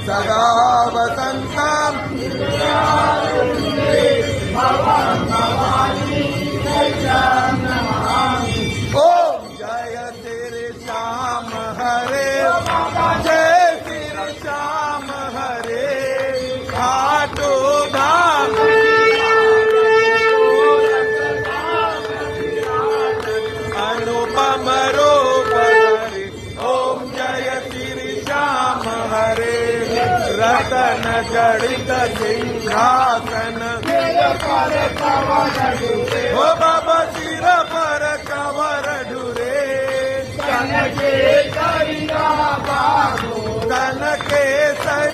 सदा वसन्तं ओम जय श्री श्याम हरे जय श्री श्याम हरे घाटो धाम अनुपम रूप धरि ओम जय श्री श्याम हरे रतन जड़ित सिंहासन ओ बाबा सिर पर कवर ढुरे तन के